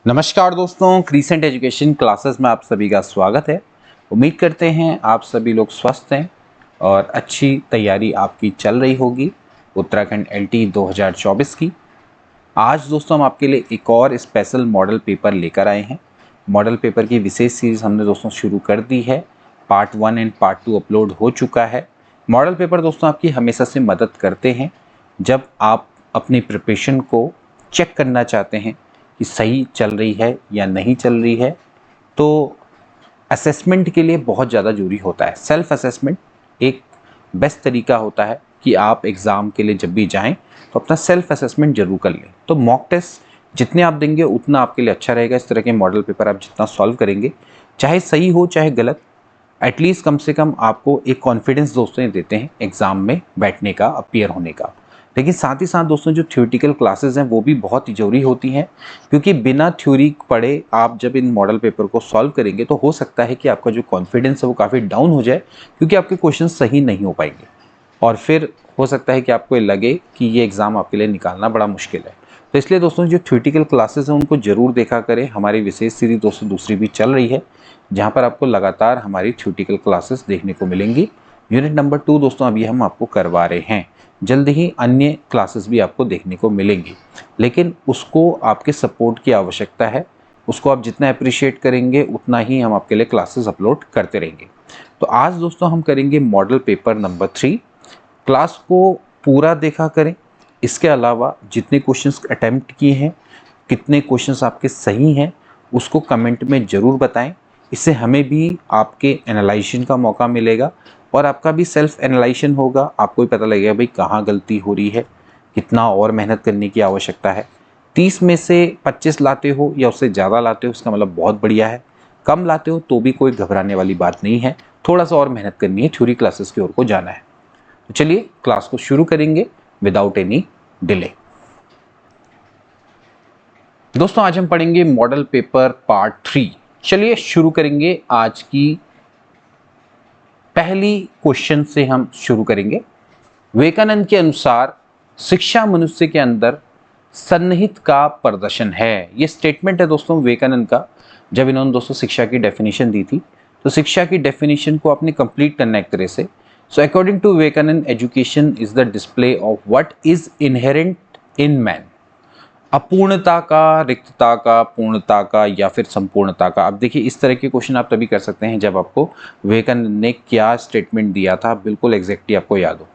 नमस्कार दोस्तों, crescent education classes में आप सभी का स्वागत है। उम्मीद करते हैं आप सभी लोग स्वस्थ हैं और अच्छी तैयारी आपकी चल रही होगी उत्तराखंड एलटी 2024 की। आज दोस्तों हम आपके लिए एक और स्पेशल मॉडल पेपर लेकर आए हैं। मॉडल पेपर की विशेष सीरीज़ हमने दोस्तों शुरू कर दी है। पार्ट 1 एंड पार्ट 2 अपलोड हो चुका है। मॉडल पेपर दोस्तों आपकी हमेशा से मदद करते हैं जब आप अपनी प्रिपरेशन को चेक करना चाहते हैं कि सही चल रही है या नहीं चल रही है। तो असेसमेंट के लिए बहुत ज़्यादा ज़रूरी होता है। सेल्फ असेसमेंट एक बेस्ट तरीका होता है कि आप एग्ज़ाम के लिए जब भी जाएं तो अपना सेल्फ असेसमेंट जरूर कर लें। तो मॉक टेस्ट जितने आप देंगे उतना आपके लिए अच्छा रहेगा। इस तरह के मॉडल पेपर आप जितना सॉल्व करेंगे, चाहे सही हो चाहे गलत, एटलीस्ट कम से कम आपको एक कॉन्फिडेंस दोस्तों ये देते हैं एग्ज़ाम में बैठने का, अपीयर होने का। लेकिन साथ ही साथ दोस्तों जो थ्योरेटिकल क्लासेस हैं वो भी बहुत ही ज़रूरी होती हैं, क्योंकि बिना थ्योरी पढ़े आप जब इन मॉडल पेपर को सॉल्व करेंगे तो हो सकता है कि आपका जो कॉन्फिडेंस है वो काफ़ी डाउन हो जाए, क्योंकि आपके क्वेश्चन सही नहीं हो पाएंगे और फिर हो सकता है कि आपको लगे कि ये एग्ज़ाम आपके लिए निकालना बड़ा मुश्किल है। तो इसलिए दोस्तों जो थ्योरेटिकल क्लासेस हैं उनको ज़रूर देखा करें। हमारी विशेष सीरीज दोस्तों दूसरी भी चल रही है, जहाँ पर आपको लगातार हमारी थ्योरेटिकल क्लासेस देखने को मिलेंगी। यूनिट नंबर 2 दोस्तों अभी हम आपको करवा रहे हैं। जल्द ही अन्य क्लासेस भी आपको देखने को मिलेंगी, लेकिन उसको आपके सपोर्ट की आवश्यकता है। उसको आप जितना अप्रिशिएट करेंगे उतना ही हम आपके लिए क्लासेस अपलोड करते रहेंगे। तो आज दोस्तों हम करेंगे मॉडल पेपर नंबर 3। क्लास को पूरा देखा करें। इसके अलावा जितने क्वेश्चंस अटेम्प्ट किए हैं, कितने क्वेश्चंस आपके सही हैं, उसको कमेंट में ज़रूर बताएं। इससे हमें भी आपके एनालाइजेशन का मौका मिलेगा और आपका भी सेल्फ एनालाइजेशन होगा। आपको भी पता लगेगा भाई कहाँ गलती हो रही है, कितना और मेहनत करने की आवश्यकता है। 30 में से 25 लाते हो या उससे ज़्यादा लाते हो, इसका मतलब बहुत बढ़िया है। कम लाते हो तो भी कोई घबराने वाली बात नहीं है। थोड़ा सा और मेहनत करनी है, थ्योरी क्लासेस की ओर को जाना है। तो चलिए क्लास को शुरू करेंगे विदाउट एनी डिले। दोस्तों आज हम पढ़ेंगे मॉडल पेपर पार्ट 3। चलिए शुरू करेंगे। आज की पहली क्वेश्चन से हम शुरू करेंगे। विवेकानंद के अनुसार शिक्षा मनुष्य के अंदर सन्निहित का प्रदर्शन है। ये स्टेटमेंट है दोस्तों विवेकानंद का। जब इन्होंने दोस्तों शिक्षा की डेफिनेशन दी थी, तो शिक्षा की डेफिनेशन को आपने कंप्लीट करना एक तरह से। So according to Vivekananda, education is the display of what is inherent in man. अपूर्णता का, रिक्तता का, पूर्णता का या फिर संपूर्णता का। अब देखिए इस तरह के क्वेश्चन आप तभी कर सकते हैं जब आपको विवेकानंद ने क्या स्टेटमेंट दिया था बिल्कुल एग्जैक्टली आपको याद हो।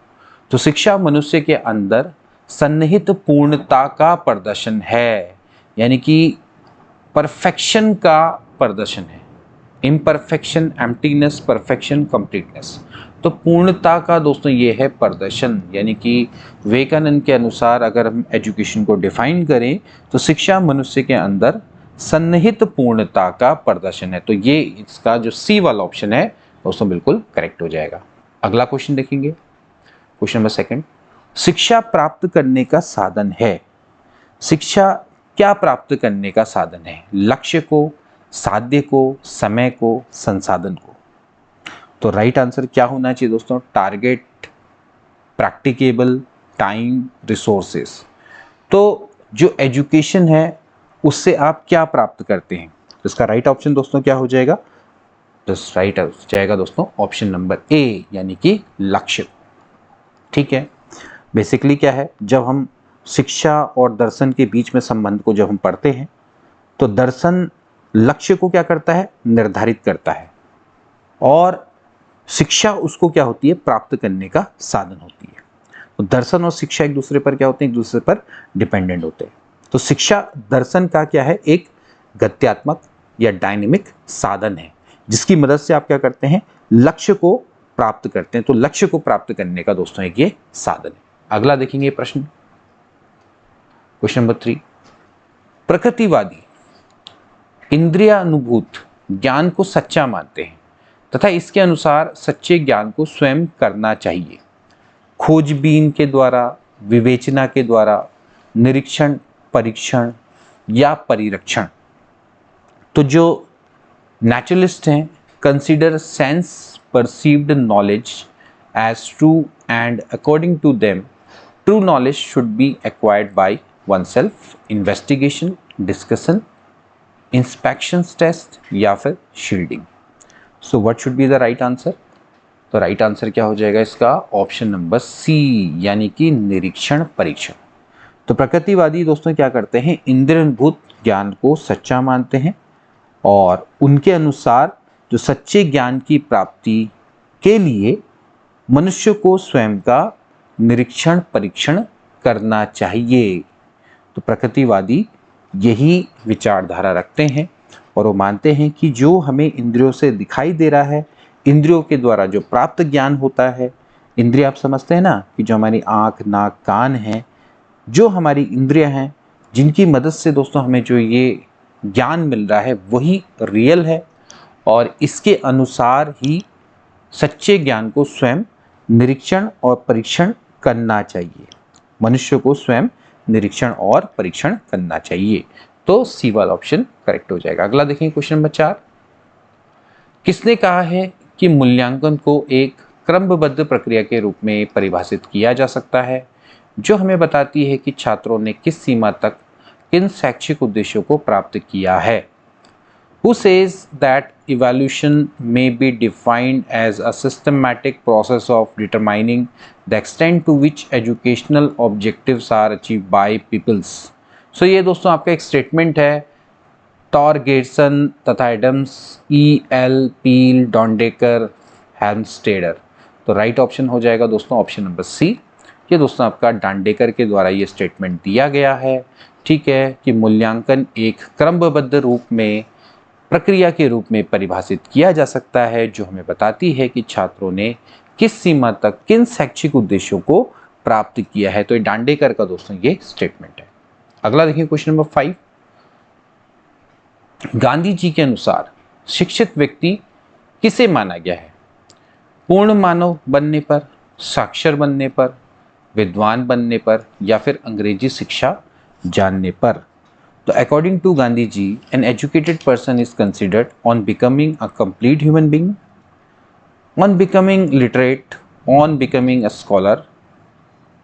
तो शिक्षा मनुष्य के अंदर सन्निहित पूर्णता का प्रदर्शन है, यानी कि परफेक्शन का प्रदर्शन है। Imperfection, emptiness, perfection, completeness. तो पूर्णता का दोस्तों ये है प्रदर्शन। यानी कि विवेकानंद के अनुसार अगर हम एजुकेशन को डिफाइन करें तो शिक्षा मनुष्य के अंदर सन्निहित पूर्णता का प्रदर्शन है। तो ये इसका जो सी वाला ऑप्शन है दोस्तों बिल्कुल करेक्ट हो जाएगा। अगला क्वेश्चन देखेंगे, क्वेश्चन नंबर 2। शिक्षा प्राप्त करने का साधन है। शिक्षा क्या प्राप्त करने का साधन है? लक्ष्य को, साध्य को, समय को, संसाधन को। तो राइट आंसर क्या होना चाहिए दोस्तों? Target, practicable, time, resources. तो जो एजुकेशन है उससे आप क्या प्राप्त करते हैं? तो इसका राइट ऑप्शन दोस्तों क्या हो जाएगा? तो राइट हो जाएगा दोस्तों ऑप्शन नंबर ए, यानी कि लक्ष्य। ठीक है। बेसिकली क्या है, जब हम शिक्षा और दर्शन के बीच में संबंध को जब हम पढ़ते हैं तो दर्शन लक्ष्य को क्या करता है? निर्धारित करता है, और शिक्षा उसको क्या होती है? प्राप्त करने का साधन होती है। तो दर्शन और शिक्षा एक दूसरे पर क्या होते हैं? एक दूसरे पर डिपेंडेंट होते हैं। तो शिक्षा दर्शन का क्या है? एक गत्यात्मक या डायनेमिक साधन है, जिसकी मदद से आप क्या करते हैं? लक्ष्य को प्राप्त करते हैं। तो लक्ष्य को प्राप्त करने का दोस्तों एक ये साधन है। अगला देखेंगे प्रश्न, क्वेश्चन नंबर 3। प्रकृतिवादी इंद्रियानुभूत ज्ञान को सच्चा मानते हैं तथा इसके अनुसार सच्चे ज्ञान को स्वयं करना चाहिए। खोजबीन के द्वारा, विवेचना के द्वारा, निरीक्षण, परीक्षण या परिरक्षण। तो जो नेचुरलिस्ट हैं, consider sense perceived knowledge as true and according to them true knowledge should be acquired by oneself, investigation, discussion inspection test या फिर shielding. So what should be the right answer? तो राइट आंसर क्या हो जाएगा इसका? Option number सी, यानी कि निरीक्षण परीक्षण। तो प्रकृतिवादी दोस्तों क्या करते हैं? इंद्रियभूत ज्ञान को सच्चा मानते हैं और उनके अनुसार जो सच्चे ज्ञान की प्राप्ति के लिए मनुष्य को स्वयं का निरीक्षण परीक्षण करना चाहिए। तो प्रकृतिवादी यही विचारधारा रखते हैं और वो मानते हैं कि जो हमें इंद्रियों से दिखाई दे रहा है, इंद्रियों के द्वारा जो प्राप्त ज्ञान होता है, इंद्रिय आप समझते हैं ना कि जो हमारी आँख, नाक, कान हैं, जो हमारी इंद्रियां हैं, जिनकी मदद से दोस्तों हमें जो ये ज्ञान मिल रहा है वही रियल है और इसके अनुसार ही सच्चे ज्ञान को स्वयं निरीक्षण और परीक्षण करना चाहिए। मनुष्य को स्वयं निरीक्षण और परीक्षण करना चाहिए। तो सी वाला ऑप्शन करेक्ट हो जाएगा। अगला देखें क्वेश्चन नंबर 4। किसने कहा है कि मूल्यांकन को एक क्रमबद्ध प्रक्रिया के रूप में परिभाषित किया जा सकता है, जो हमें बताती है कि छात्रों ने किस सीमा तक किन शैक्षिक उद्देश्यों को प्राप्त किया है? Who says that evaluation may be defined as a systematic process of determining the extent to which educational objectives are achieved by pupils? So ये दोस्तों आपका एक स्टेटमेंट है टॉरगेटसन तथा एडम्स, E.L. पील, डॉन्डेकर, हेल्मस्टेडर। तो राइट ऑप्शन हो जाएगा दोस्तों ऑप्शन नंबर सी। ये दोस्तों आपका डांडेकर के द्वारा ये स्टेटमेंट दिया गया है, ठीक है, कि मूल्यांकन एक क्रमबद्ध रूप में प्रक्रिया के रूप में परिभाषित किया जा सकता है, जो हमें बताती है कि छात्रों ने किस सीमा तक किन शैक्षिक उद्देश्यों को प्राप्त किया है। तो ये डांडेकर का दोस्तों ये स्टेटमेंट है। अगला देखिए क्वेश्चन नंबर 5। गांधी जी के अनुसार शिक्षित व्यक्ति किसे माना गया है? पूर्ण मानव बनने पर, साक्षर बनने पर, विद्वान बनने पर या फिर अंग्रेजी शिक्षा जानने पर? तो according to Gandhi ji, an educated person is considered on becoming a complete human being, on becoming literate, on becoming a scholar,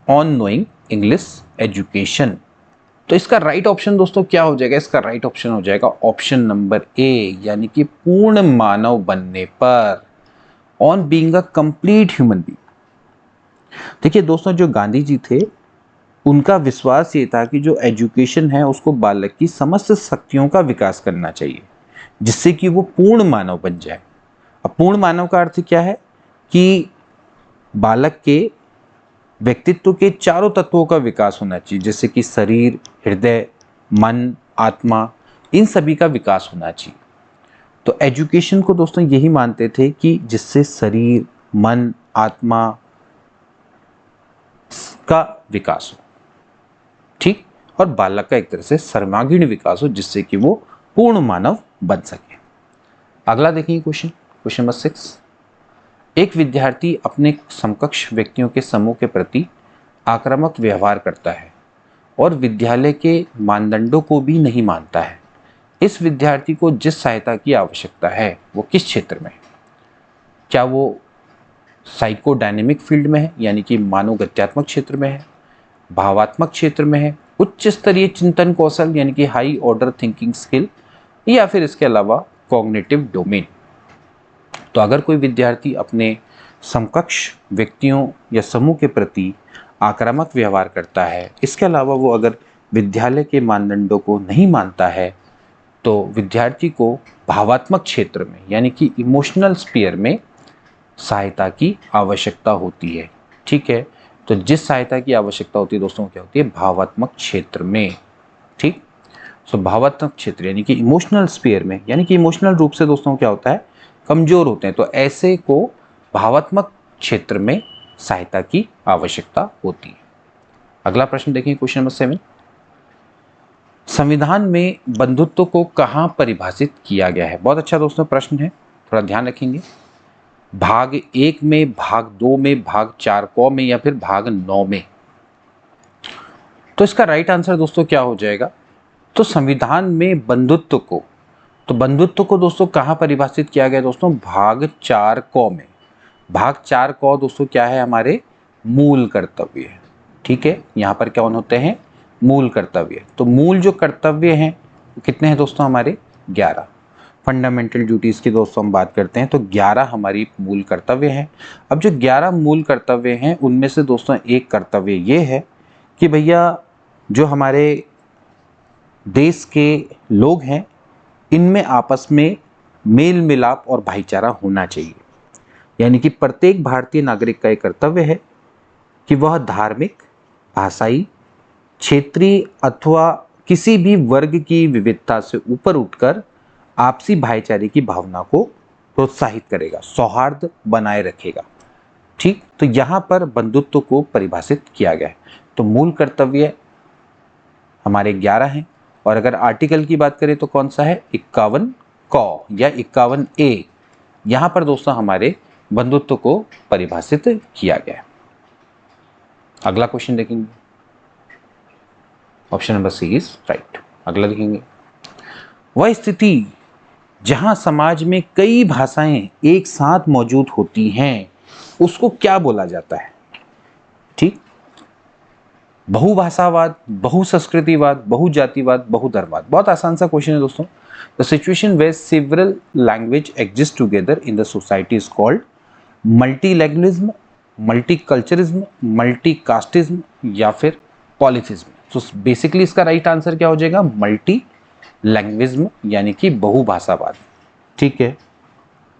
on knowing English education. तो इसका राइट ऑप्शन दोस्तों क्या हो जाएगा? इसका राइट ऑप्शन हो जाएगा ऑप्शन नंबर ए, यानी कि पूर्ण मानव बनने पर, on being a complete human being. देखिए दोस्तों, जो गांधी जी थे उनका विश्वास ये था कि जो एजुकेशन है उसको बालक की समस्त शक्तियों का विकास करना चाहिए, जिससे कि वो पूर्ण मानव बन जाए। अब पूर्ण मानव का अर्थ क्या है? कि बालक के व्यक्तित्व के चारों तत्वों का विकास होना चाहिए, जैसे कि शरीर, हृदय, मन, आत्मा, इन सभी का विकास होना चाहिए। तो एजुकेशन को दोस्तों यही मानते थे कि जिससे शरीर, मन, आत्मा का विकास हो, ठीक, और बालक का एक तरह से सर्वांगीण विकास हो, जिससे कि वो पूर्ण मानव बन सके। अगला देखिए क्वेश्चन नंबर 6। एक विद्यार्थी अपने समकक्ष व्यक्तियों के समूह के प्रति आक्रामक व्यवहार करता है और विद्यालय के मानदंडों को भी नहीं मानता है। इस विद्यार्थी को जिस सहायता की आवश्यकता है वो किस क्षेत्र में है? क्या वो साइकोडायनेमिक फील्ड में है, यानी कि मानवगत्यात्मक क्षेत्र में है, भावात्मक क्षेत्र में है, उच्च स्तरीय चिंतन कौशल यानी कि हाई ऑर्डर थिंकिंग स्किल, या फिर इसके अलावा कॉग्निटिव डोमेन? तो अगर कोई विद्यार्थी अपने समकक्ष व्यक्तियों या समूह के प्रति आक्रामक व्यवहार करता है, इसके अलावा वो अगर विद्यालय के मानदंडों को नहीं मानता है, तो विद्यार्थी को भावात्मक क्षेत्र में यानी कि इमोशनल स्फीयर में सहायता की आवश्यकता होती है, ठीक है। तो जिस सहायता की आवश्यकता होती है दोस्तों क्या होती है? भावात्मक क्षेत्र में, ठीक। सो भावात्मक क्षेत्र यानी कि इमोशनल स्फीयर में, यानी कि इमोशनल रूप से दोस्तों क्या होता है? कमजोर होते हैं, तो ऐसे को भावात्मक क्षेत्र में सहायता की आवश्यकता होती है। अगला प्रश्न देखिए क्वेश्चन नंबर 7। संविधान में बंधुत्व को कहाँ परिभाषित किया गया है? बहुत अच्छा दोस्तों प्रश्न है, थोड़ा ध्यान रखेंगे। भाग 1 में, भाग 2 में, भाग 4 क में या फिर भाग 9 में? तो इसका राइट आंसर दोस्तों क्या हो जाएगा? तो संविधान में बंधुत्व को, तो बंधुत्व को दोस्तों कहाँ परिभाषित किया गया दोस्तों? भाग 4 क में। भाग 4 क दोस्तों क्या है? हमारे मूल कर्तव्य है, ठीक है। यहाँ पर क्या होते हैं? मूल कर्तव्य। तो मूल जो कर्तव्य हैं कितने हैं दोस्तों? हमारे 11। फंडामेंटल ड्यूटीज़ की दोस्तों हम बात करते हैं तो 11 हमारी मूल कर्तव्य हैं। अब जो 11 मूल कर्तव्य हैं उनमें से दोस्तों एक कर्तव्य ये है कि भैया जो हमारे देश के लोग हैं इनमें आपस में मेल मिलाप और भाईचारा होना चाहिए। यानी कि प्रत्येक भारतीय नागरिक का एक कर्तव्य है कि वह धार्मिक, भाषाई, क्षेत्रीय अथवा किसी भी वर्ग की विविधता से ऊपर उठकर आपसी भाईचारे की भावना को प्रोत्साहित करेगा, सौहार्द बनाए रखेगा। ठीक, तो यहाँ पर बंधुत्व को परिभाषित किया गया है। तो मूल कर्तव्य हमारे 11 हैं और अगर आर्टिकल की बात करें तो कौन सा है, 51 क या 51 ए। यहाँ पर दोस्तों हमारे बंधुत्व को परिभाषित किया गया है। अगला क्वेश्चन देखेंगे, option number C is right. अगला देखेंगे, वह स्थिति जहां समाज में कई भाषाएं एक साथ मौजूद होती हैं उसको क्या बोला जाता है। ठीक, बहुभाषावाद, बहुसंस्कृतिवाद, बहुजातिवाद, बहुधर्मवाद। बहुत आसान सा क्वेश्चन है दोस्तों। The situation where several language exist together in the society is called multilingualism, multiculturalism, multicastism या फिर पॉलिथिज्म। तो बेसिकली इसका राइट आंसर क्या हो जाएगा, मल्टी लैंग्वेजिज्म यानी कि बहुभाषावाद। ठीक है,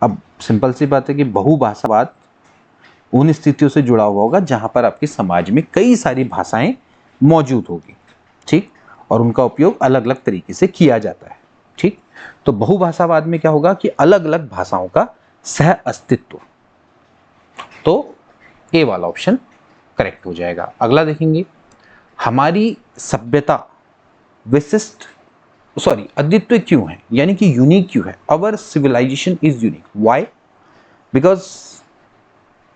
अब सिंपल सी बात है कि बहुभाषावाद उन स्थितियों से जुड़ा हुआ होगा जहां पर आपके समाज में कई सारी भाषाएं मौजूद होगी। ठीक, और उनका उपयोग अलग अलग तरीके से किया जाता है। ठीक, तो बहुभाषावाद में क्या होगा कि अलग अलग भाषाओं का सह अस्तित्व। तो ए वाला ऑप्शन करेक्ट हो जाएगा। अगला देखेंगे, हमारी सभ्यता विशिष्ट अद्वितीय क्यों है, यानी कि यूनिक क्यों है। Our civilisation is unique, why, because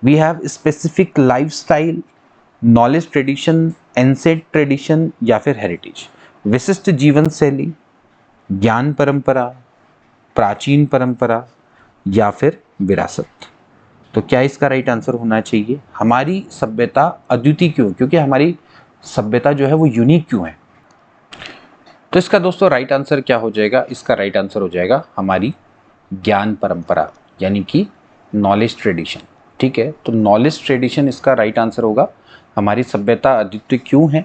we have specific lifestyle, knowledge tradition, ancient tradition या फिर हेरिटेज। विशिष्ट जीवन शैली, ज्ञान परंपरा, प्राचीन परंपरा या फिर विरासत। तो क्या इसका राइट आंसर होना चाहिए, हमारी सभ्यता अद्वितीय क्यों, क्योंकि हमारी सभ्यता जो है वो यूनिक क्यों है। तो इसका दोस्तों राइट आंसर क्या हो जाएगा, इसका राइट आंसर हो जाएगा हमारी ज्ञान परंपरा यानी कि नॉलेज ट्रेडिशन। ठीक है, तो नॉलेज ट्रेडिशन इसका राइट आंसर होगा। हमारी सभ्यता अद्वितीय क्यों है,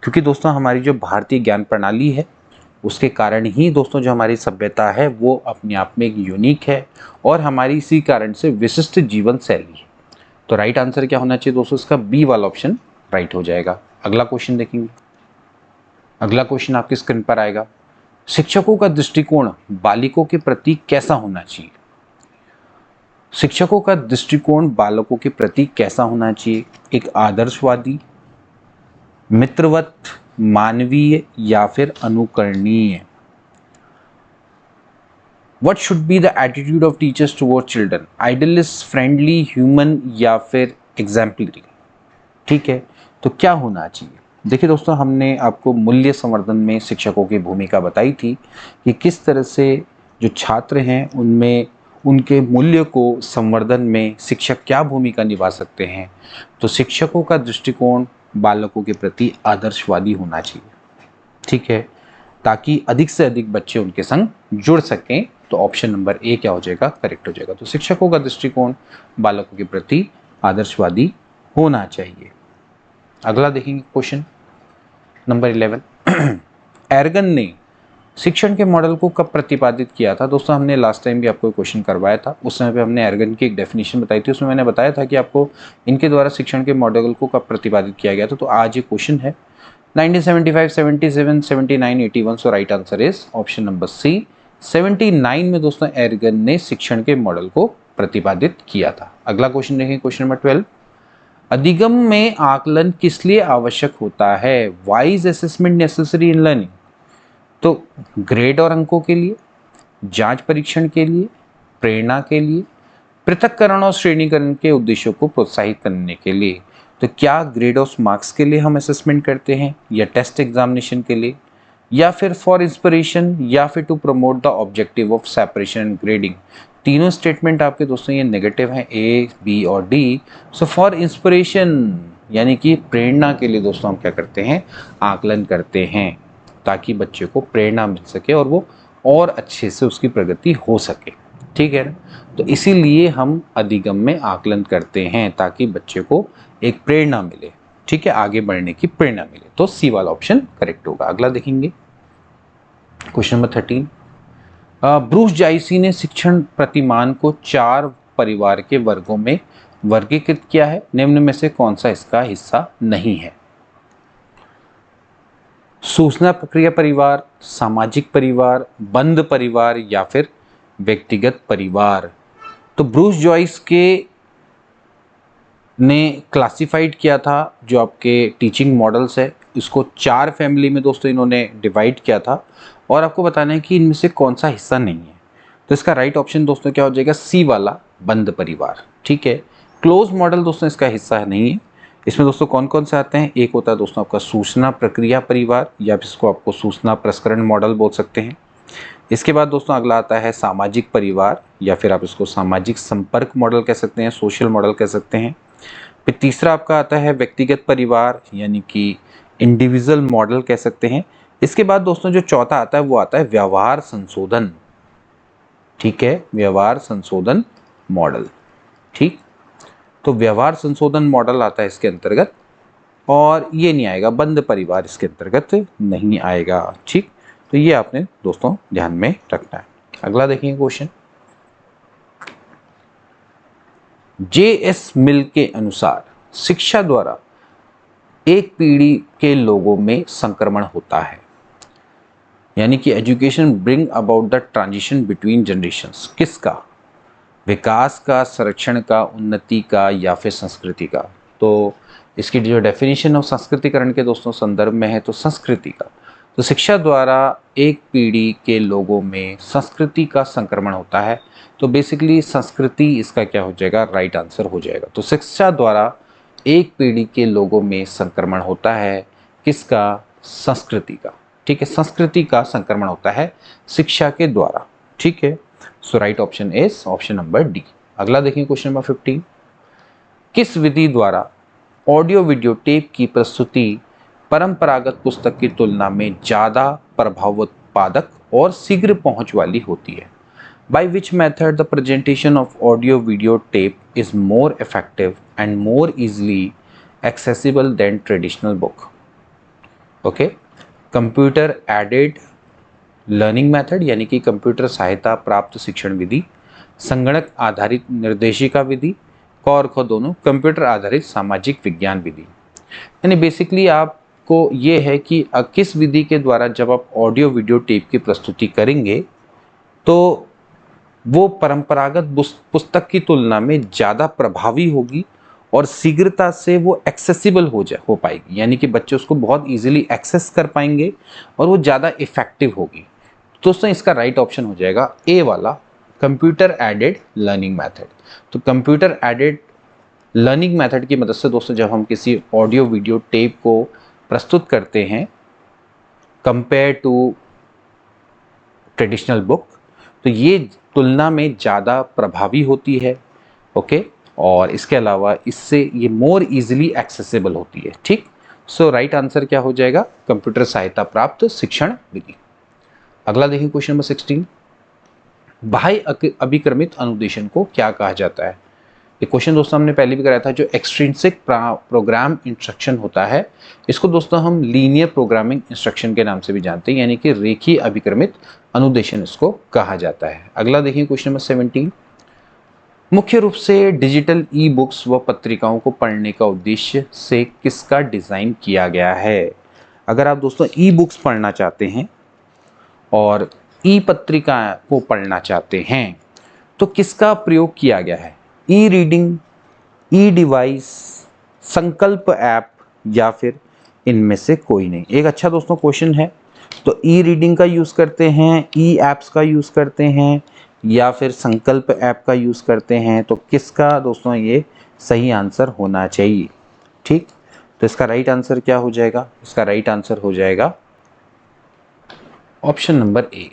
क्योंकि दोस्तों हमारी जो भारतीय ज्ञान प्रणाली है उसके कारण ही दोस्तों जो हमारी सभ्यता है वो अपने आप में एक यूनिक है और हमारी इसी कारण से विशिष्ट जीवन शैली है। तो राइट आंसर क्या होना चाहिए दोस्तों, इसका बी वाला ऑप्शन राइट हो जाएगा। अगला क्वेश्चन देखेंगे, अगला क्वेश्चन आपकी स्क्रीन पर आएगा, शिक्षकों का दृष्टिकोण बालिकों के प्रति कैसा होना चाहिए। शिक्षकों का दृष्टिकोण बालकों के प्रति कैसा होना चाहिए, एक आदर्शवादी, मित्रवत, मानवीय या फिर अनुकरणीय। What should be the attitude of teachers towards children? Idealist, friendly, human या फिर exemplary। ठीक है, तो क्या होना चाहिए। देखिए दोस्तों, हमने आपको मूल्य संवर्धन में शिक्षकों की भूमिका बताई थी कि किस तरह से जो छात्र हैं उनमें उनके मूल्य को संवर्धन में शिक्षक क्या भूमिका निभा सकते हैं। तो शिक्षकों का दृष्टिकोण बालकों के प्रति आदर्शवादी होना चाहिए। ठीक है, ताकि अधिक से अधिक बच्चे उनके संग जुड़ सकें। तो ऑप्शन नंबर ए क्या हो जाएगा, करेक्ट हो जाएगा। तो शिक्षकों का दृष्टिकोण बालकों के प्रति आदर्शवादी होना चाहिए। अगला देखेंगे क्वेश्चन नंबर 11। एर्गन ने शिक्षण के मॉडल को कब प्रतिपादित किया था। दोस्तों हमने लास्ट टाइम भी आपको क्वेश्चन करवाया था, उस समय पे हमने एर्गन की एक डेफिनेशन बताई थी। उसमें मैंने बताया था कि आपको इनके द्वारा शिक्षण के मॉडल को कब प्रतिपादित किया गया था। तो आज ये क्वेश्चन है 1975, 77, 79, 81। So right answer is option number C 79 में दोस्तों एर्गन ने शिक्षण के मॉडल को प्रतिपादित किया था। अगला क्वेश्चन देखें, क्वेश्चन नंबर 12। अधिगम में आकलन किस लिए आवश्यक होता है, why is assessment necessary in learning. तो ग्रेड और अंकों के लिए, जांच परीक्षण के लिए, प्रेरणा के लिए, पृथक्करण और श्रेणीकरण के उद्देश्यों को प्रोत्साहित करने के लिए। तो क्या ग्रेड और मार्क्स के लिए हम असेसमेंट करते हैं, या टेस्ट एग्जामिनेशन के लिए, या फिर फॉर इंस्पिरेशन, या फिर to promote the objective of separation and grading. तीनों स्टेटमेंट आपके दोस्तों ये नेगेटिव हैं, ए, बी और डी। सो फॉर इंस्पिरेशन यानी कि प्रेरणा के लिए दोस्तों हम क्या करते हैं, आकलन करते हैं, ताकि बच्चे को प्रेरणा मिल सके और वो और अच्छे से उसकी प्रगति हो सके, ठीक है ना। तो इसीलिए हम अधिगम में आकलन करते हैं ताकि बच्चे को एक प्रेरणा मिले, ठीक है, आगे बढ़ने की प्रेरणा मिले। तो सी वाला ऑप्शन करेक्ट होगा। अगला देखेंगे क्वेश्चन नंबर 13। ब्रूस जाइसी ने शिक्षण प्रतिमान को 4 परिवार के वर्गों में वर्गीकृत किया है, निम्न में से कौन सा इसका हिस्सा नहीं है? सूचना प्रक्रिया परिवार, सामाजिक परिवार, बंद परिवार या फिर व्यक्तिगत परिवार। तो ब्रूस जॉइस के ने क्लासिफाइड किया था जो आपके टीचिंग मॉडल्स है, इसको 4 फैमिली में दोस्तों इन्होंने डिवाइड किया था और आपको बताना है कि इनमें से कौन सा हिस्सा नहीं है। तो इसका राइट ऑप्शन दोस्तों क्या हो जाएगा? सी वाला बंद परिवार, ठीक है। क्लोज मॉडल दोस्तों इसका हिस्सा नहीं है। इसमें दोस्तों कौन कौन से आते हैं? एक होता है दोस्तों आपका सूचना प्रक्रिया परिवार या फिर इसको आपको सूचना प्रसंस्करण मॉडल बोल सकते हैं। इसके बाद दोस्तों अगला आता है सामाजिक परिवार या फिर आप इसको सामाजिक संपर्क मॉडल कह सकते हैं, सोशल मॉडल कह सकते हैं। फिर तीसरा आपका आता है व्यक्तिगत परिवार यानी कि इंडिविजुअल मॉडल कह सकते हैं। इसके बाद दोस्तों जो चौथा आता है वो आता है व्यवहार संशोधन, ठीक है, व्यवहार संशोधन मॉडल, ठीक। तो व्यवहार संशोधन मॉडल आता है इसके अंतर्गत और ये नहीं आएगा, बंद परिवार इसके अंतर्गत नहीं आएगा, ठीक। तो ये आपने दोस्तों ध्यान में रखना है। अगला देखिए क्वेश्चन। जे.एस. मिल के अनुसार शिक्षा द्वारा एक पीढ़ी के लोगों में संक्रमण होता है, यानी कि education bring about the transition between generations. किसका? विकास का, संरक्षण का, उन्नति का या फिर संस्कृति का? तो इसकी जो डेफिनेशन ऑफ संस्कृतिकरण के दोस्तों संदर्भ में है तो संस्कृति का। तो शिक्षा द्वारा एक पीढ़ी के लोगों में संस्कृति का संक्रमण होता है। तो बेसिकली संस्कृति इसका क्या हो जाएगा? राइट आंसर हो जाएगा। तो शिक्षा द्वारा एक पीढ़ी के लोगों में संक्रमण होता है, किसका? संस्कृति का, ठीक है। संस्कृति का संक्रमण होता है शिक्षा के द्वारा, ठीक है। So right option is option number D. अगला देखिए क्वेश्चन नंबर 15। किस विधि द्वारा ऑडियो वीडियो टेप की प्रस्तुति परंपरागत पुस्तक की तुलना में ज़्यादा प्रभावोत्पादक और शीघ्र पहुंच वाली होती है? By which method the presentation of audio video tape is more effective and more easily accessible than traditional book? Okay, computer aided learning method यानी कि कंप्यूटर सहायता प्राप्त शिक्षण विधि, संगणक आधारित निर्देशिका विधि, क और ख दोनों, कंप्यूटर आधारित सामाजिक विज्ञान विधि। यानी बेसिकली आपको ये है कि किस विधि के द्वारा जब आप ऑडियो वीडियो टेप की प्रस्तुति करेंगे तो वो परंपरागत पुस्तक की तुलना में ज़्यादा प्रभावी होगी और शीघ्रता से वो एक्सेसिबल हो पाएगी, यानी कि बच्चे उसको बहुत इजीली एक्सेस कर पाएंगे और वो ज़्यादा इफेक्टिव होगी। दोस्तों इसका राइट ऑप्शन हो जाएगा ए वाला कंप्यूटर एडेड लर्निंग मेथड। तो कंप्यूटर एडेड लर्निंग मेथड की मदद से दोस्तों जब हम किसी ऑडियो वीडियो टेप को प्रस्तुत करते हैं कंपेयर टू ट्रेडिशनल बुक, तो ये तुलना में ज़्यादा प्रभावी होती है, ओके। और इसके अलावा इससे ये मोर इजीली एक्सेसिबल होती है, ठीक। सो राइट आंसर क्या हो जाएगा? कंप्यूटर सहायता प्राप्त शिक्षण विधि। अगला देखिए क्वेश्चन नंबर 16। बाह्य अभिक्रमित अनुदेशन को क्या कहा जाता है? ये क्वेश्चन दोस्तों हमने पहले भी कराया था। जो एक्सट्रिंसिक प्रोग्राम इंस्ट्रक्शन होता है इसको दोस्तों हम लीनियर प्रोग्रामिंग इंस्ट्रक्शन के नाम से भी जानते हैं, यानी कि रेखीय अभिक्रमित अनुदेशन इसको कहा जाता है। अगला देखिए क्वेश्चन नंबर 17। मुख्य रूप से डिजिटल ई बुक्स व पत्रिकाओं को पढ़ने का उद्देश्य से किसका डिज़ाइन किया गया है? अगर आप दोस्तों ई बुक्स पढ़ना चाहते हैं और ई पत्रिका को पढ़ना चाहते हैं तो किसका प्रयोग किया गया है? ई रीडिंग, ई डिवाइस, संकल्प ऐप या फिर इनमें से कोई नहीं? एक अच्छा दोस्तों क्वेश्चन है। तो ई रीडिंग का यूज़ करते हैं, ई ऐप्स का यूज़ करते हैं या फिर संकल्प ऐप का यूज़ करते हैं? तो किसका दोस्तों ये सही आंसर होना चाहिए, ठीक। तो इसका राइट आंसर क्या हो जाएगा? इसका राइट आंसर हो जाएगा ऑप्शन नंबर ए,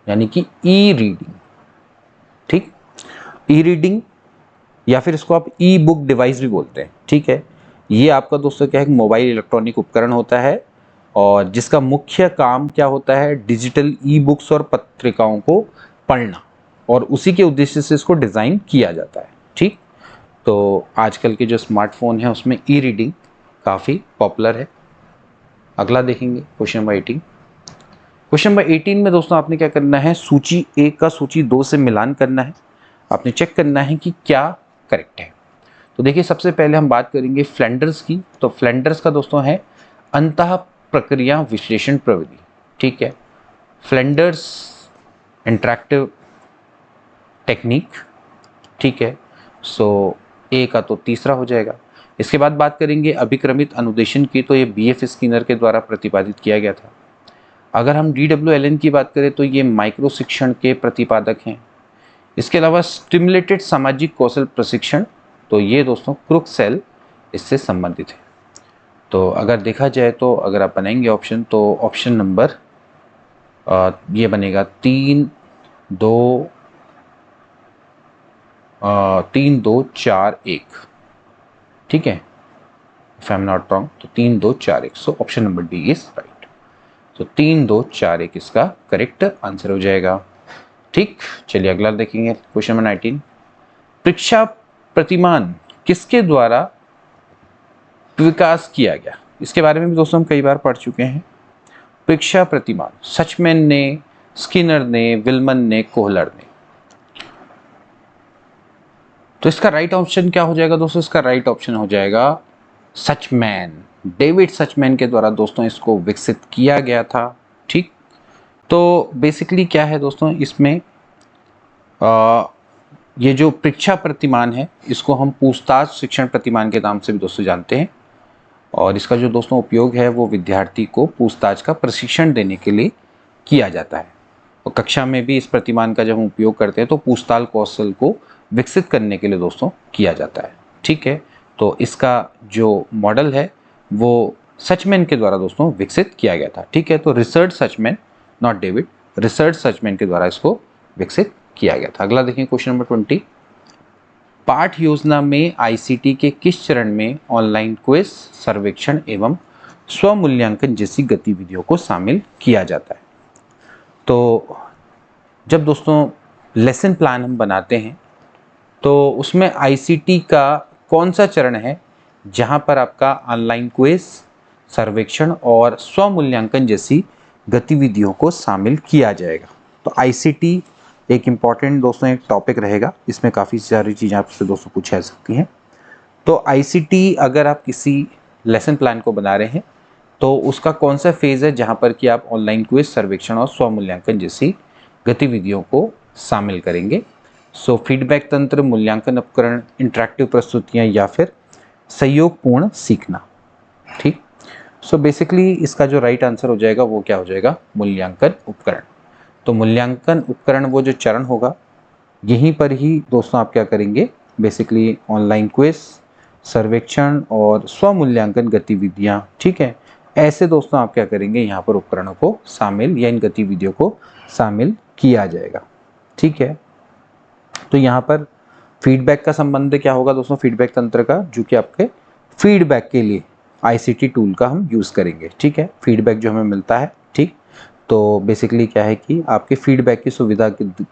यानी कि ई रीडिंग, ठीक। ई रीडिंग या फिर इसको आप ई बुक डिवाइस भी बोलते हैं, ठीक है। ये आपका दोस्तों क्या है? मोबाइल इलेक्ट्रॉनिक उपकरण होता है और जिसका मुख्य काम क्या होता है, डिजिटल ई बुक्स और पत्रिकाओं को पढ़ना, और उसी के उद्देश्य से इसको डिज़ाइन किया जाता है। ठीक, तो आजकल के जो स्मार्टफोन है उसमें ई रीडिंग काफ़ी पॉपुलर है। अगला देखेंगे क्वेश्चन नंबर 18। क्वेश्चन नंबर 18 में दोस्तों आपने क्या करना है, सूची 1 का सूची 2 से मिलान करना है। आपने चेक करना है कि क्या करेक्ट है। तो देखिए, सबसे पहले हम बात करेंगे फ्लैंडर्स की। तो फ्लैंडर्स का दोस्तों है अंतः प्रक्रिया विश्लेषण प्रविधि। ठीक है, फ्लैंडर्स इंटरैक्टिव टेक्निक। ठीक है, सो ए का तो तीसरा हो जाएगा। इसके बाद बात करेंगे अभिक्रमित अनुदेशन की। तो ये BF स्किनर के द्वारा प्रतिपादित किया गया था। अगर हम DW की बात करें तो ये माइक्रो शिक्षण के प्रतिपादक हैं। इसके अलावा स्टिमुलेटेड सामाजिक कौशल प्रशिक्षण, तो ये दोस्तों क्रुकसेल इससे संबंधित है। तो अगर देखा जाए तो अगर आप बनाएंगे ऑप्शन, तो ऑप्शन नंबर ये बनेगा 3 2 4 1। ठीक है, if I am not wrong, तो 3 2 4 1। So option number D is right. तो 3 2 4 1 इसका करेक्ट आंसर हो जाएगा। ठीक, चलिए अगला देखेंगे क्वेश्चन नंबर 19। परीक्षा प्रतिमान किसके द्वारा विकास किया गया? इसके बारे में भी दोस्तों हम कई बार पढ़ चुके हैं। परीक्षा प्रतिमान सचमैन ने, स्किनर ने, विल्मन ने, कोहलर ने। तो इसका राइट ऑप्शन क्या हो जाएगा दोस्तों? इसका राइट ऑप्शन हो जाएगा सचमैन। डेविड सचमैन के द्वारा दोस्तों इसको विकसित किया गया था। ठीक, तो बेसिकली क्या है दोस्तों, इसमें ये जो परीक्षा प्रतिमान है इसको हम पूछताछ शिक्षण प्रतिमान के नाम से भी दोस्तों जानते हैं, और इसका जो दोस्तों उपयोग है वो विद्यार्थी को पूछताछ का प्रशिक्षण देने के लिए किया जाता है। और कक्षा में भी इस प्रतिमान का जब हम उपयोग करते हैं तो पूछताछ कौशल को विकसित करने के लिए दोस्तों किया जाता है। ठीक है, तो इसका जो मॉडल है वो सचमैन के द्वारा दोस्तों विकसित किया गया था। ठीक है, तो रिसर्च सचमैन, नॉट डेविड, रिसर्च सचमैन के द्वारा इसको विकसित किया गया था। अगला देखें क्वेश्चन नंबर 20। पाठ योजना में ICT के किस चरण में ऑनलाइन क्विज, सर्वेक्षण एवं स्वमूल्यांकन जैसी गतिविधियों को शामिल किया जाता है? तो जब दोस्तों लेसन प्लान हम बनाते हैं तो उसमें ICT का कौन सा चरण है जहां पर आपका ऑनलाइन क्विज, सर्वेक्षण और स्वमूल्यांकन जैसी गतिविधियों को शामिल किया जाएगा? तो ICT एक इम्पॉर्टेंट दोस्तों एक टॉपिक रहेगा, इसमें काफ़ी सारी चीज़ें आपसे दोस्तों पूछी जा सकती हैं। तो ICT अगर आप किसी लेसन प्लान को बना रहे हैं तो उसका कौन सा फेज़ है जहां पर कि आप ऑनलाइन क्विज, सर्वेक्षण और स्वमूल्यांकन जैसी गतिविधियों को शामिल करेंगे? सो फीडबैक तंत्र, मूल्यांकन उपकरण, इंटरैक्टिव प्रस्तुतियाँ या फिर सहयोगपूर्ण सीखना। ठीक, सो बेसिकली इसका जो राइट आंसर हो जाएगा वो क्या हो जाएगा? मूल्यांकन उपकरण। तो मूल्यांकन उपकरण वो जो चरण होगा यहीं पर ही दोस्तों आप क्या करेंगे, बेसिकली ऑनलाइन क्विज, सर्वेक्षण और स्वमूल्यांकन गतिविधियां, ठीक है, ऐसे दोस्तों आप क्या करेंगे, यहाँ पर उपकरणों को शामिल या इन गतिविधियों को शामिल किया जाएगा। ठीक है, तो यहाँ पर फीडबैक का संबंध क्या होगा दोस्तों? फीडबैक तंत्र का, जो कि आपके फीडबैक के लिए ICT टूल का हम यूज़ करेंगे। ठीक है, फीडबैक जो हमें मिलता है, ठीक, तो बेसिकली क्या है कि आपके फीडबैक की सुविधा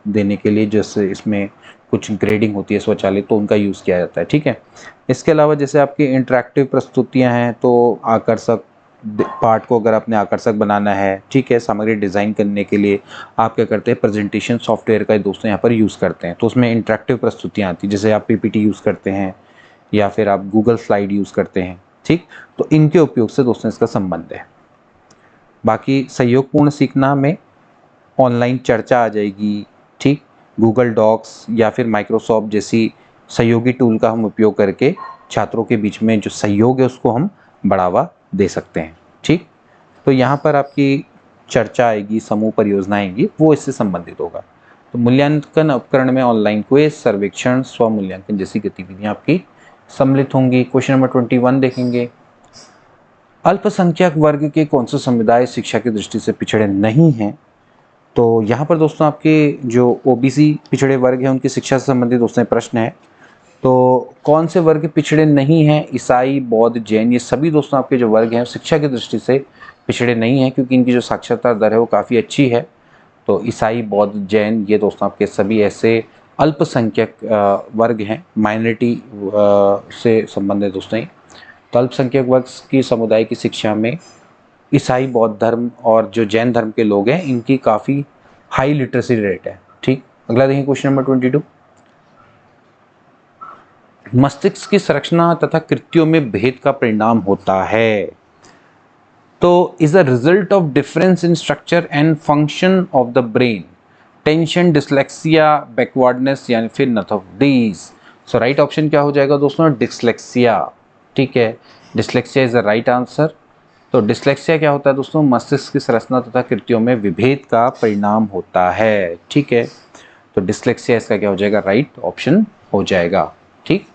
देने के लिए जैसे इसमें कुछ ग्रेडिंग होती है स्वचालित, तो उनका यूज़ किया जाता है। ठीक है, इसके अलावा जैसे आपकी इंटरैक्टिव प्रस्तुतियां हैं तो आकर्षक पार्ट को अगर आपने आकर्षक बनाना है, ठीक है, सामग्री डिज़ाइन करने के लिए आप क्या करते हैं, प्रेजेंटेशन सॉफ्टवेयर का दोस्तों यहाँ पर यूज़ करते हैं। तो उसमें इंटरैक्टिव प्रस्तुतियाँ आती हैं, जैसे आप PPT यूज़ करते हैं या फिर आप गूगल स्लाइड यूज़ करते हैं। ठीक, तो इनके उपयोग से दोस्तों इसका संबंध है। बाकी सहयोगपूर्ण सीखना में ऑनलाइन चर्चा आ जाएगी, ठीक, गूगल डॉक्स या फिर माइक्रोसॉफ्ट जैसी सहयोगी टूल का हम उपयोग करके छात्रों के बीच में जो सहयोग है उसको हम बढ़ावा दे सकते हैं। ठीक, तो यहाँ पर आपकी चर्चा आएगी, समूह परियोजना आएगी, वो इससे संबंधित होगा। तो मूल्यांकन उपकरण में ऑनलाइन क्विज, सर्वेक्षण, स्व मूल्यांकन जैसी गतिविधियाँ आपकी सम्मिलित होंगी। क्वेश्चन नंबर 21 देखेंगे। अल्पसंख्यक वर्ग के कौन से समुदाय शिक्षा की दृष्टि से पिछड़े नहीं हैं? तो यहाँ पर दोस्तों आपके जो OBC पिछड़े वर्ग हैं उनकी शिक्षा से संबंधित दोस्तों प्रश्न है। तो कौन से वर्ग पिछड़े नहीं हैं? ईसाई, बौद्ध, जैन, ये सभी दोस्तों आपके जो वर्ग हैं शिक्षा की दृष्टि से पिछड़े नहीं हैं, क्योंकि इनकी जो साक्षरता दर है वो काफ़ी अच्छी है। तो ईसाई, बौद्ध, जैन ये दोस्तों आपके सभी ऐसे अल्पसंख्यक वर्ग हैं, माइनॉरिटी से संबंधित दोस्तों ही। तो अल्पसंख्यक वर्ग की समुदाय की शिक्षा में ईसाई, बौद्ध धर्म और जो जैन धर्म के लोग हैं इनकी काफ़ी हाई लिटरेसी रेट है। ठीक, अगला देखिए क्वेश्चन नंबर 22। मस्तिष्क की संरचना तथा कृत्यों में भेद का परिणाम होता है। तो is the result of difference in structure and function of the brain, tension, dyslexia, backwardness, यानी फिर नथ of these. So right option क्या हो जाएगा दोस्तों? डिसलेक्सिया। ठीक है, dyslexia is the right answer. तो डिसलेक्सिया क्या होता है दोस्तों? मस्तिष्क की संरचना तथा कृत्यों में विभेद का परिणाम होता है। ठीक है, तो डिसलेक्सिया इसका क्या हो जाएगा? राइट ऑप्शन हो जाएगा। ठीक,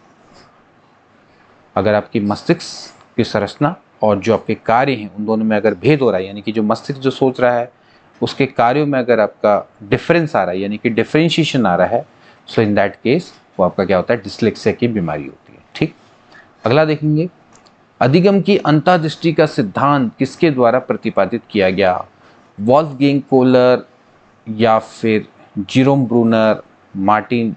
अगर आपकी मस्तिष्क की संरचना और जो आपके कार्य हैं उन दोनों में अगर भेद हो रहा है, यानी कि जो मस्तिष्क जो सोच रहा है उसके कार्यों में अगर आपका डिफरेंस आ रहा है, यानी कि डिफरेंशिएशन आ रहा है, सो इन दैट केस वो आपका क्या होता है? डिसलेक्सिया की बीमारी होती है। ठीक, अगला देखेंगे, अधिगम की अंतर्दृष्टि का सिद्धांत किसके द्वारा प्रतिपादित किया गया? वॉल्फगैंग कोहलर या फिर Jerome Bruner, Martin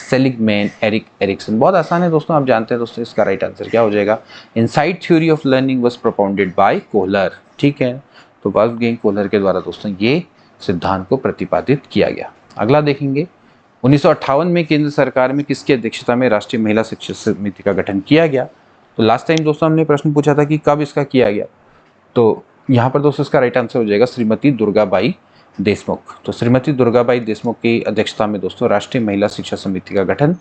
Seligman, Erik Erikson. बहुत आसान है दोस्तों, आप जानते हैं दोस्तों इसका राइट आंसर क्या हो जाएगा? Insight theory of learning was propounded bye Kohler. ठीक है, तो वॉल्फगैंग कोहलर के द्वारा दोस्तों ये सिद्धांत को प्रतिपादित किया गया। अगला देखेंगे, 1958 में केंद्र सरकार में किसकी अध्यक्षता में राष्ट्रीय महिला शिक्षा समिति का गठन किया गया? तो लास्ट टाइम दोस्तों हमने प्रश्न पूछा था कि कब इसका किया गया, तो यहाँ पर दोस्तों इसका राइट आंसर हो जाएगा श्रीमती दुर्गाबाई देशमुख। तो श्रीमती दुर्गाबाई देशमुख की अध्यक्षता में दोस्तों राष्ट्रीय महिला शिक्षा समिति का गठन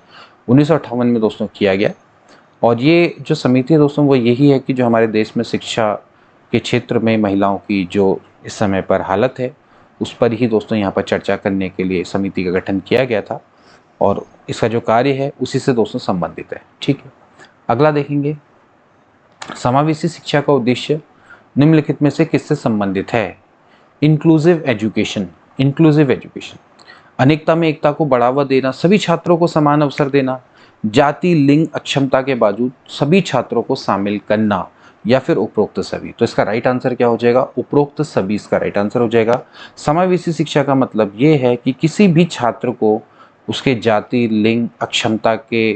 1958 में दोस्तों किया गया। और ये जो समिति है दोस्तों वो यही है कि जो हमारे देश में शिक्षा के क्षेत्र में महिलाओं की जो इस समय पर हालत है उस पर ही दोस्तों यहाँ पर चर्चा करने के लिए समिति का गठन किया गया था, और इसका जो कार्य है उसी से दोस्तों संबंधित है। ठीक है, अगला देखेंगे, समावेशी शिक्षा का उद्देश्य निम्नलिखित में से किससे संबंधित है? Inclusive education. इंक्लूसिव एजुकेशन, अनेकता में एकता को बढ़ावा देना, सभी छात्रों को समान अवसर देना, जाति, लिंग, अक्षमता के बावजूद सभी छात्रों को शामिल करना, या फिर उपरोक्त सभी। तो इसका राइट आंसर क्या हो जाएगा? उपरोक्त सभी इसका राइट आंसर हो जाएगा। समावेशी शिक्षा का मतलब ये है कि किसी भी छात्र को उसके जाति, लिंग, अक्षमता के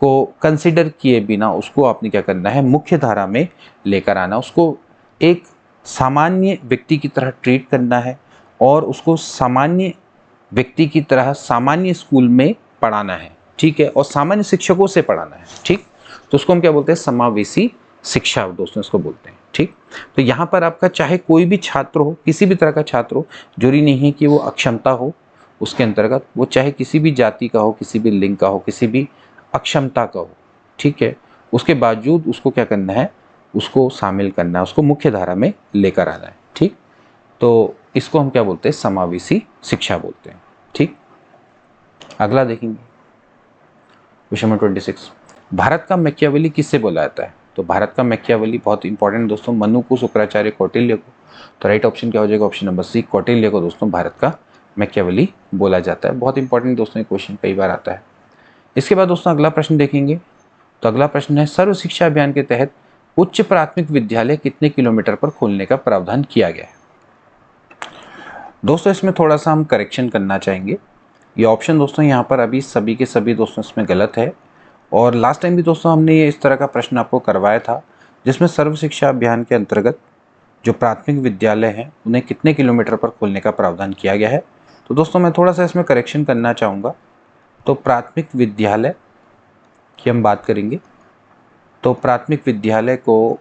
को कंसिडर किए बिना उसको आपने क्या करना है? मुख्य धारा में लेकर आना, उसको एक सामान्य व्यक्ति की तरह ट्रीट करना है और उसको सामान्य व्यक्ति की तरह सामान्य स्कूल में पढ़ाना है। ठीक है, और सामान्य शिक्षकों से पढ़ाना है। ठीक, तो उसको हम क्या बोलते हैं? समावेशी शिक्षा दोस्तों इसको बोलते हैं। ठीक, तो यहाँ पर आपका चाहे कोई भी छात्र हो, किसी भी तरह का छात्र हो, जरूरी नहीं है कि वो अक्षमता हो उसके अंतर्गत, वो चाहे किसी भी जाति का हो, किसी भी लिंग का हो, किसी भी अक्षमता का हो। ठीक है, उसके बावजूद उसको क्या करना है? उसको शामिल करना है, उसको मुख्य धारा में लेकर आना है। ठीक, तो इसको हम क्या बोलते हैं? समावेशी शिक्षा बोलते हैं। ठीक, अगला देखेंगे क्वेश्चन नंबर 26, भारत का मैकियावेली किससे बोला जाता है? तो भारत का मैकियावेली बहुत इंपॉर्टेंट दोस्तों, मनु को, शुक्राचार्य, कौटिल्य को। तो राइट ऑप्शन क्या हो जाएगा? ऑप्शन नंबर सी, कौटिल्य को दोस्तों भारत का मैकियावेली बोला जाता है। बहुत इंपॉर्टेंट दोस्तों, ये क्वेश्चन कई बार आता है। इसके बाद दोस्तों अगला प्रश्न देखेंगे, तो अगला प्रश्न है, सर्व शिक्षा अभियान के तहत उच्च प्राथमिक विद्यालय कितने किलोमीटर पर खोलने का प्रावधान किया गया है? दोस्तों इसमें थोड़ा सा हम करेक्शन करना चाहेंगे। ये ऑप्शन दोस्तों यहाँ पर अभी सभी के सभी दोस्तों इसमें गलत है, और लास्ट टाइम भी दोस्तों हमने ये इस तरह का प्रश्न आपको करवाया था जिसमें सर्व शिक्षा अभियान के अंतर्गत जो प्राथमिक विद्यालय हैं उन्हें कितने किलोमीटर पर खोलने का प्रावधान किया गया है। तो दोस्तों मैं थोड़ा सा इसमें करेक्शन करना चाहूँगा। तो प्राथमिक विद्यालय की हम बात करेंगे तो प्राथमिक विद्यालय को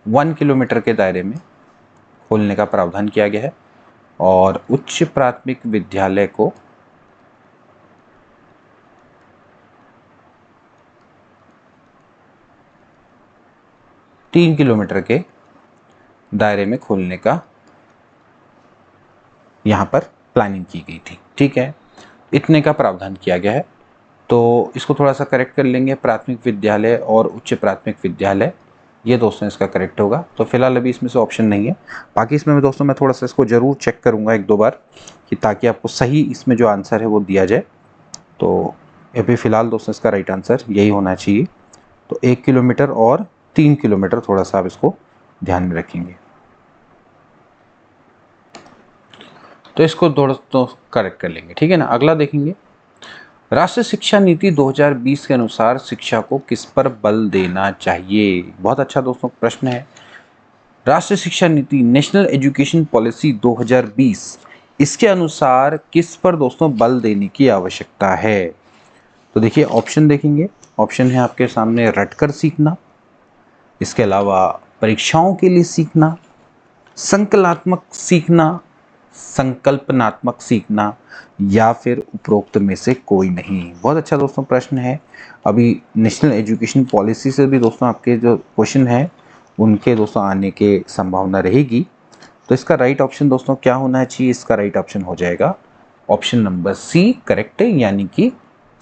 1 किलोमीटर के दायरे में खोलने का प्रावधान किया गया है, और उच्च प्राथमिक विद्यालय को 3 किलोमीटर के दायरे में खोलने का यहाँ पर प्लानिंग की गई थी। ठीक है, इतने का प्रावधान किया गया है। तो इसको थोड़ा सा करेक्ट कर लेंगे, प्राथमिक विद्यालय और उच्च प्राथमिक विद्यालय, ये दोस्तों इसका करेक्ट होगा। तो फिलहाल अभी इसमें से ऑप्शन नहीं है, बाकी इसमें मैं दोस्तों मैं थोड़ा सा इसको ज़रूर चेक करूँगा 1-2 बार कि ताकि आपको सही इसमें जो आंसर है वो दिया जाए। तो अभी फ़िलहाल दोस्तों इसका राइट आंसर यही होना चाहिए। तो 1 किलोमीटर और 3 किलोमीटर, थोड़ा सा आप इसको ध्यान में रखेंगे। तो इसको थोड़ा तो करेक्ट कर लेंगे, ठीक है ना। अगला देखेंगे, राष्ट्रीय शिक्षा नीति 2020 के अनुसार शिक्षा को किस पर बल देना चाहिए। बहुत अच्छा दोस्तों प्रश्न है। राष्ट्रीय शिक्षा नीति नेशनल एजुकेशन पॉलिसी 2020, इसके अनुसार किस पर दोस्तों बल देने की आवश्यकता है। तो देखिए ऑप्शन देखेंगे, ऑप्शन है आपके सामने रटकर सीखना, इसके अलावा परीक्षाओं के लिए सीखना, संकल्पात्मक सीखना, संकल्पनात्मक सीखना, या फिर उपरोक्त में से कोई नहीं। बहुत अच्छा दोस्तों प्रश्न है। अभी नेशनल एजुकेशन पॉलिसी से भी दोस्तों आपके जो क्वेश्चन है उनके दोस्तों आने के संभावना रहेगी। तो इसका राइट ऑप्शन दोस्तों क्या होना चाहिए, इसका राइट ऑप्शन हो जाएगा ऑप्शन नंबर सी करेक्ट है, यानी कि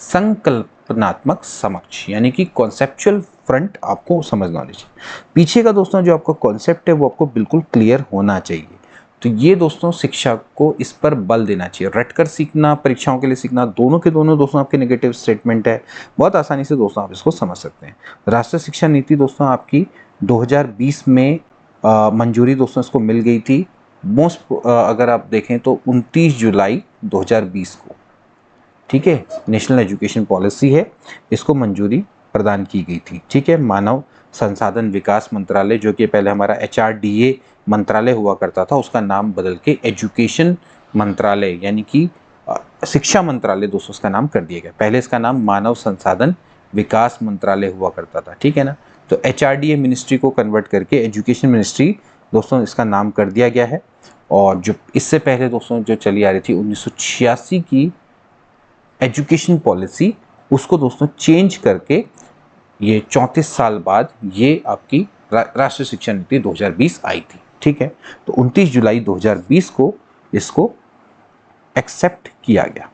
संकल्पनात्मक समक्ष, यानी कि कॉन्सेप्चुअल फ्रंट आपको समझना होना चाहिए। पीछे का दोस्तों जो आपका कॉन्सेप्ट है वो आपको बिल्कुल क्लियर होना चाहिए। तो ये दोस्तों शिक्षा को इस पर बल देना चाहिए। रटकर सीखना, परीक्षाओं के लिए सीखना, दोनों के दोनों दोस्तों आपके नेगेटिव स्टेटमेंट है। बहुत आसानी से दोस्तों आप इसको समझ सकते हैं। राष्ट्रीय शिक्षा नीति दोस्तों आपकी 2020 में मंजूरी दोस्तों इसको मिल गई थी। अगर आप देखें तो 29 जुलाई 2020 को, ठीक है, नेशनल एजुकेशन पॉलिसी है, इसको मंजूरी प्रदान की गई थी। ठीक है, मानव संसाधन विकास मंत्रालय, जो कि पहले हमारा HRDA मंत्रालय हुआ करता था, उसका नाम बदल के एजुकेशन मंत्रालय यानी कि शिक्षा मंत्रालय दोस्तों इसका नाम कर दिया गया। पहले इसका नाम मानव संसाधन विकास मंत्रालय हुआ करता था, ठीक है ना। तो HRDA मिनिस्ट्री को कन्वर्ट करके एजुकेशन मिनिस्ट्री दोस्तों इसका नाम कर दिया गया है। और जो इससे पहले दोस्तों जो चली आ रही थी 1986 की एजुकेशन पॉलिसी, उसको दोस्तों चेंज करके ये 34 साल बाद ये आपकी राष्ट्रीय शिक्षा नीति 2020 आई थी। ठीक है, तो 29 जुलाई 2020 को इसको एक्सेप्ट किया गया।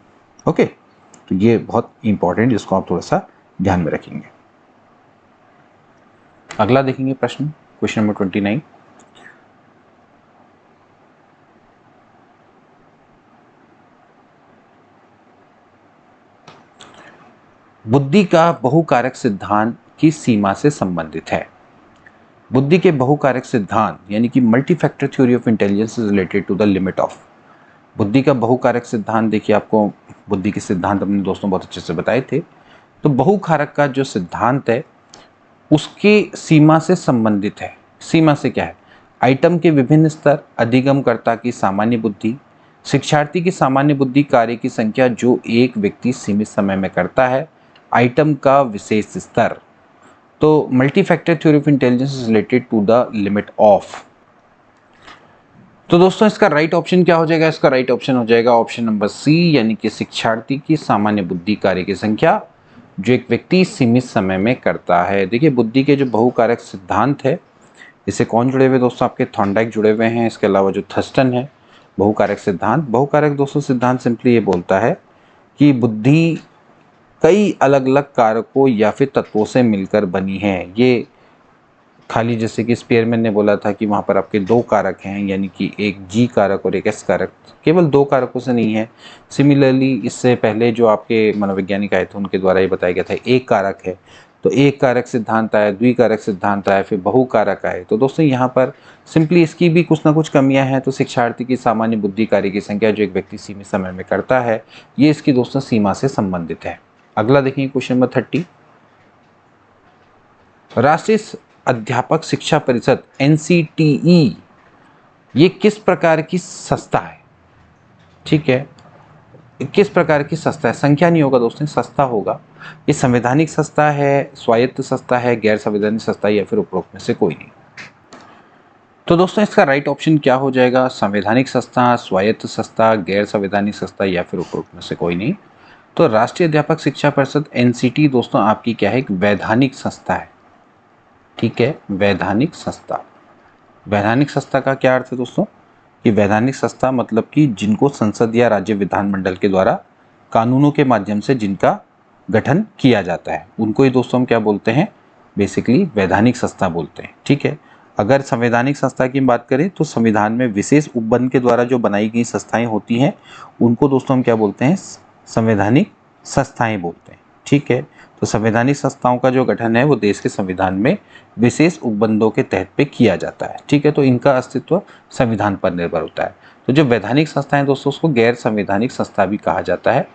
ओके, तो ये बहुत इंपॉर्टेंट, इसको आप थोड़ा सा ध्यान में रखेंगे। अगला देखेंगे प्रश्न, क्वेश्चन नंबर 29। बुद्धि का बहुकारक सिद्धांत की सीमा से संबंधित है। बुद्धि के बहुकारक सिद्धांत यानी कि multi factor theory of intelligence is related to the limit of. बुद्धि का बहुकारक सिद्धांत, देखिए आपको बुद्धि के सिद्धांत अपने दोस्तों बहुत अच्छे से बताए थे। तो बहुकारक का जो सिद्धांत है उसकी सीमा से संबंधित है। सीमा से क्या है? आइटम के विभिन्न स्तर, अधिगमकर्ता की सामान्य बुद्धि, शिक्षार्थी की सामान्य बुद्धि, कार्य की संख्या जो एक व्यक्ति सीमित समय में करता है, आइटम का विशेष स्तर। तो multi factor theory of intelligence is related to the limit of. तो दोस्तों इसका राइट ऑप्शन क्या हो जाएगा? इसका राइट ऑप्शन हो जाएगा ऑप्शन नंबर सी, यानी कि शिक्षार्थी की सामान्य बुद्धि, कार्य की संख्या जो एक व्यक्ति सीमित समय में करता है। देखिए बुद्धि के जो बहुकारक सिद्धांत है, इससे कौन जुड़े हुए दोस्तों? आपके थॉर्नडाइक जुड़े हुए हैं। इसके अलावा जो थर्स्टन है, बहुकारक सिद्धांत। बहुकारक दोस्तों सिद्धांत सिंपली ये बोलता है कि बुद्धि कई अलग अलग कारकों या फिर तत्वों से मिलकर बनी है। ये खाली जैसे कि स्पेयरमैन ने बोला था कि वहाँ पर आपके दो कारक हैं, यानी कि एक जी कारक और एक एस कारक, केवल दो कारकों से नहीं है। सिमिलरली इससे पहले जो आपके मनोवैज्ञानिक आए थे उनके द्वारा ये बताया गया था एक कारक है। तो एक कारक सिद्धांत आया, द्विकारक सिद्धांत आया, फिर बहुकारक आए। तो दोस्तों यहाँ पर सिंपली इसकी भी कुछ ना कुछ कमियां हैं। तो शिक्षार्थी की सामान्य बुद्धि, कार्य की संख्या जो एक व्यक्ति सीमित समय में करता है, ये इसकी दोस्तों सीमा से संबंधित है। अगला देखिए क्वेश्चन नंबर 30। राष्ट्रीय अध्यापक शिक्षा परिषद NCTE ये किस प्रकार की संस्था है? ठीक है, किस प्रकार की संस्था है? संख्या नहीं होगा दोस्तों, संस्था होगा। ये संवैधानिक संस्था है, स्वायत्त संस्था है, गैर संवैधानिक संस्था, या फिर उपरोक्त में से कोई नहीं। तो दोस्तों इसका राइट ऑप्शन क्या हो जाएगा? संवैधानिक संस्था, स्वायत्त संस्था, गैर संवैधानिक संस्था, या फिर उपरोक्त में से कोई नहीं। तो राष्ट्रीय अध्यापक शिक्षा परिषद NCTE दोस्तों आपकी क्या है? एक वैधानिक संस्था है। ठीक है, वैधानिक संस्था। वैधानिक संस्था का क्या अर्थ है दोस्तों? कि वैधानिक संस्था मतलब कि जिनको संसद या राज्य विधानमंडल के द्वारा कानूनों के माध्यम से जिनका गठन किया जाता है, उनको ही दोस्तों हम क्या बोलते हैं? बेसिकली वैधानिक संस्था बोलते हैं। ठीक है, अगर संवैधानिक संस्था की बात करें तो संविधान में विशेष उपबंध के द्वारा जो बनाई गई संस्थाएं होती हैं उनको दोस्तों हम क्या बोलते हैं? संवैधानिक संस्थाएं बोलते हैं। ठीक है। तो संवैधानिक संस्थाओं का जो गठन है वो देश के संविधान में विशेष उपबंधों के तहत पे किया जाता है। ठीक है, तो इनका अस्तित्व संविधान पर निर्भर होता है। तो जो वैधानिक संस्थाएं दोस्तों, उसको गैर संवैधानिक संस्था भी कहा जाता है।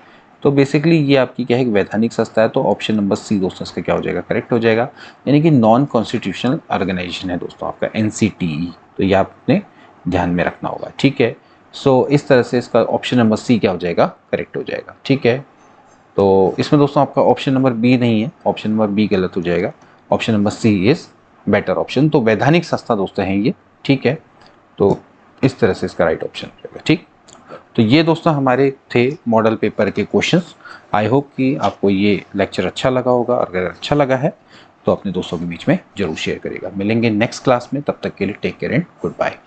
तो बेसिकली ये आपकी क्या है, वैधानिक संस्था है। तो ऑप्शन नंबर सी दोस्तों इसका क्या हो जाएगा, करेक्ट हो जाएगा। यानी कि नॉन कॉन्स्टिट्यूशनल ऑर्गेनाइजेशन है दोस्तों आपका NCTE। तो ये आपने ध्यान में रखना होगा। ठीक है, सो इस तरह से इसका ऑप्शन नंबर सी क्या हो जाएगा, करेक्ट हो जाएगा। ठीक है, तो इसमें दोस्तों आपका ऑप्शन नंबर बी नहीं है, ऑप्शन नंबर बी गलत हो जाएगा। Option number C is better option. तो वैधानिक संस्था दोस्तों हैं ये। ठीक है, तो इस तरह से इसका राइट ऑप्शन हो जाएगा। ठीक, तो ये दोस्तों हमारे थे मॉडल पेपर के क्वेश्चंस। आई होप कि आपको ये लेक्चर अच्छा लगा होगा, और अगर अच्छा लगा है तो अपने दोस्तों के बीच में जरूर शेयर करिएगा। मिलेंगे नेक्स्ट क्लास में, तब तक के लिए take care and good bye.